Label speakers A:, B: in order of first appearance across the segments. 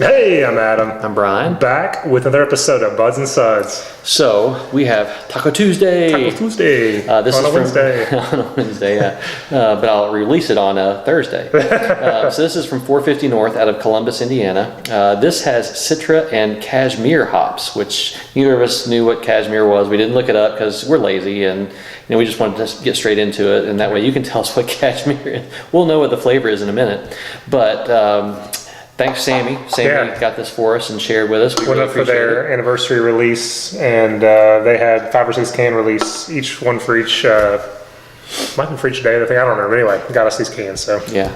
A: Hey, I'm Adam.
B: I'm Bryan.
A: Back with another episode of Buds and Suds.
B: So we have Taco Tuesday.
A: Taco Tuesday.
B: This
A: on
B: is
A: a Wednesday.
B: on a Wednesday, yeah. But I'll release it on a Thursday. So this is from 450 North out of Columbus, Indiana. This has Citra and Cashmere hops, which neither of us knew what Cashmere was. We didn't look it up because we're lazy and we just wanted to get straight into it. And that way you can tell us what Cashmere is. We'll know what the flavor is in a minute. But thanks, Sammy. Sammy got this for us and shared with us. We
A: went up for their anniversary release, and they had 5 or 6 can release, each one for each, might be for each day. I think, I don't remember. Anyway, got us these cans. So
B: yeah.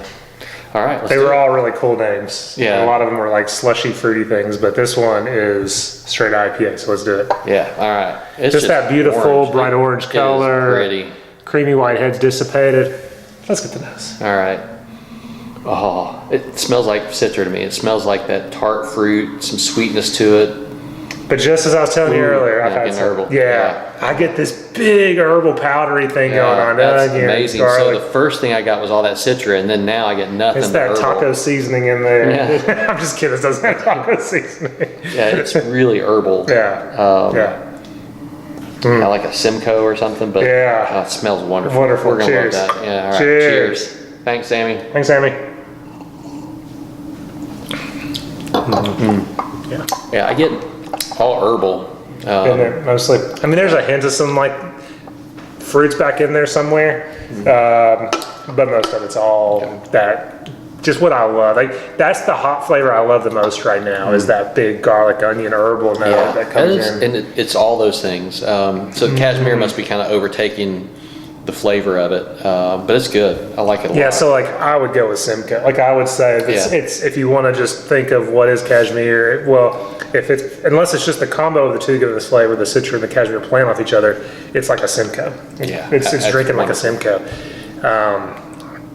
B: All right.
A: They were all really cool names.
B: Yeah.
A: A lot of them were like slushy, fruity things, but this one is straight IPA. So let's do it.
B: Yeah. All right. It's
A: just that beautiful bright orange color.
B: Pretty.
A: Creamy white heads dissipated. Let's get to this.
B: All right. Oh, it smells like Citra to me. It smells like that tart fruit, some sweetness to it.
A: But just as I was telling you earlier, I've had some
B: herbal.
A: Yeah, I get this big herbal powdery thing going on.
B: That's
A: onion,
B: amazing.
A: garlic.
B: So the first thing I got was all that Citra, and then now I get nothing.
A: It's that
B: but
A: taco seasoning in there.
B: Yeah.
A: I'm just kidding. It doesn't have taco seasoning.
B: Yeah, it's really herbal.
A: Yeah.
B: Kind of like a Simcoe or something, but it smells wonderful.
A: Wonderful.
B: We're gonna
A: Cheers.
B: love that. Yeah. All right.
A: Cheers.
B: Thanks, Sammy.
A: Thanks, Sammy.
B: Yeah, I get all herbal.
A: In there mostly. I mean, there's a hint of some like fruits back in there somewhere, but most of it's all that. Just what I love. Like that's the hot flavor I love the most right now. Is that big garlic, onion, herbal note that comes in.
B: And it's all those things. So Cashmere must be kind of overtaking the flavor of it, but it's good. I like it a lot.
A: Yeah, so like I would go with Simcoe. Like I would say, it's if you want to just think of what is Cashmere. Well, if it's unless it's just the combo of the two giving this flavor, the Citra and the Cashmere playing off each other, it's like a Simcoe.
B: Yeah,
A: it's drinking like a Simcoe.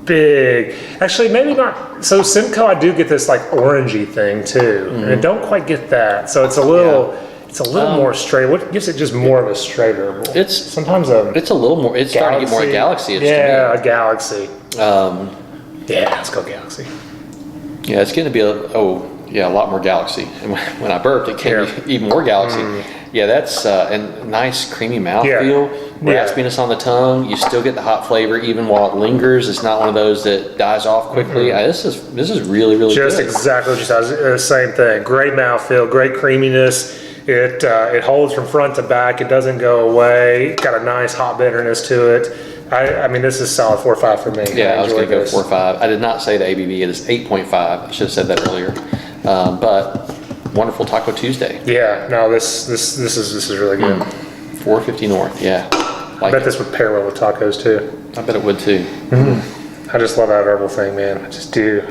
A: Big, actually maybe not. So Simcoe, I do get this like orangey thing too, and I don't quite get that. So it's a little. It's a little more straight. What gives it just more of a straight herbal?
B: It's
A: sometimes
B: it's a little more. It's starting to get more galaxy.
A: Yeah, a galaxy. Yeah, let's go galaxy.
B: Yeah, it's going to be a lot more galaxy. And when I burped, it came even more galaxy. Yeah, that's a nice creamy mouthfeel. Raspiness on the tongue. You still get the hot flavor even while it lingers. It's not one of those that dies off quickly. This is really good.
A: Just exactly what you said. Same thing. Great mouthfeel. Great creaminess. It holds from front to back. It doesn't go away. Got a nice hot bitterness to it. I mean, this is solid 4 or 5 for me.
B: Yeah, I was going to go 4 or 5. I did not say the ABV. It is 8.5. I should have said that earlier. But wonderful Taco Tuesday.
A: Yeah, no, this is really good.
B: 450 North. Yeah,
A: I bet this would pair well with tacos too.
B: I bet it would too.
A: I just love that herbal thing, man. I just do.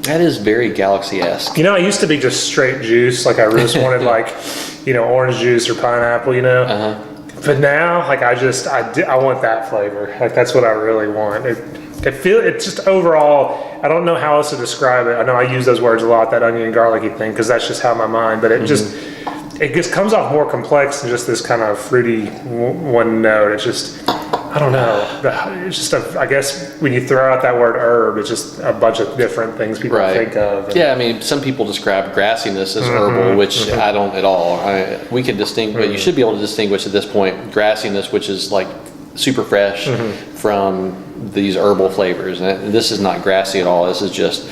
B: That is very galaxy-esque.
A: You know, I used to be just straight juice. Like I just wanted like, orange juice or pineapple, But now, like I want that flavor. Like that's what I really want. It's just overall, I don't know how else to describe it. I know I use those words a lot, that onion and garlicky thing, because that's just how my mind, but it just comes off more complex than just this kind of fruity one note. It's just, I don't know. It's just, I guess when you throw out that word herb, it's just a bunch of different things people think of.
B: Yeah, I mean, some people describe grassiness as herbal, which I don't at all. We can distinguish, you should be able to distinguish at this point, grassiness, which is like super fresh, from these herbal flavors. And this is not grassy at all. This is just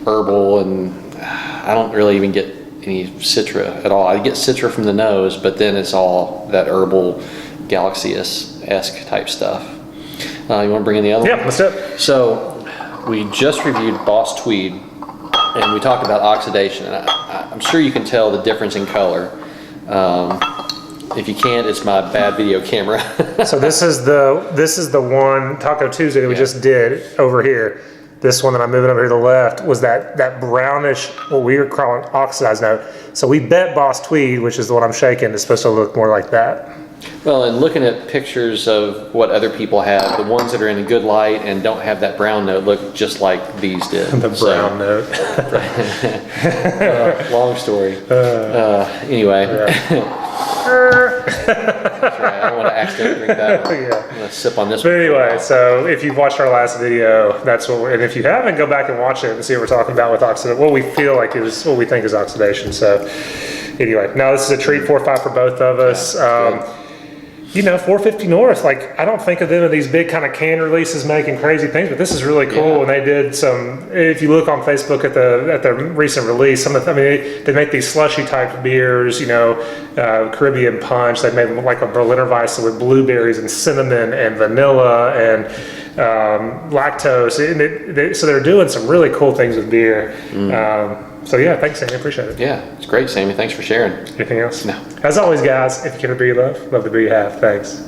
B: herbal, and I don't really even get any Citra at all. I get Citra from the nose, but then it's all that herbal galaxy-esque type stuff. You want to bring in the other one?
A: Yeah, let's do it.
B: So we just reviewed Boss Tweed, and we talked about oxidation. And I'm sure you can tell the difference in color. If you can't, it's my bad video camera.
A: So this is the one Taco Tuesday that we just did over here. This one that I'm moving over here to the left was that brownish, what we were calling oxidized note. So we bet Boss Tweed, which is the one I'm shaking, is supposed to look more like that.
B: Well, and looking at pictures of what other people have, the ones that are in a good light and don't have that brown note look just like these did.
A: The brown note.
B: Long story. Anyway. That's right. I don't want to accidentally drink that one.
A: Yeah.
B: I'm gonna sip on this
A: But
B: one.
A: anyway, so if you've watched our last video, that's what and if you haven't, go back and watch it and see what we're talking about with oxidation, what we feel like is, what we think is oxidation. So anyway, now this is a treat 4.5 for both of us. You know, 450 North, like, I don't think of them in these big kind of can releases making crazy things, but this is really cool.
B: Yeah.
A: And they did some, if you look on Facebook at the recent release, some of the, I mean, they make these slushy type beers, you know, Caribbean punch. They made like a Berliner Weisse with blueberries and cinnamon and vanilla and lactose. And so they're doing some really cool things with beer. So yeah, thanks, Sammy. Appreciate it.
B: Yeah, it's great, Sammy. Thanks for sharing.
A: Anything else?
B: No.
A: As always, guys, if you can the beer you love the beer you have. Thanks.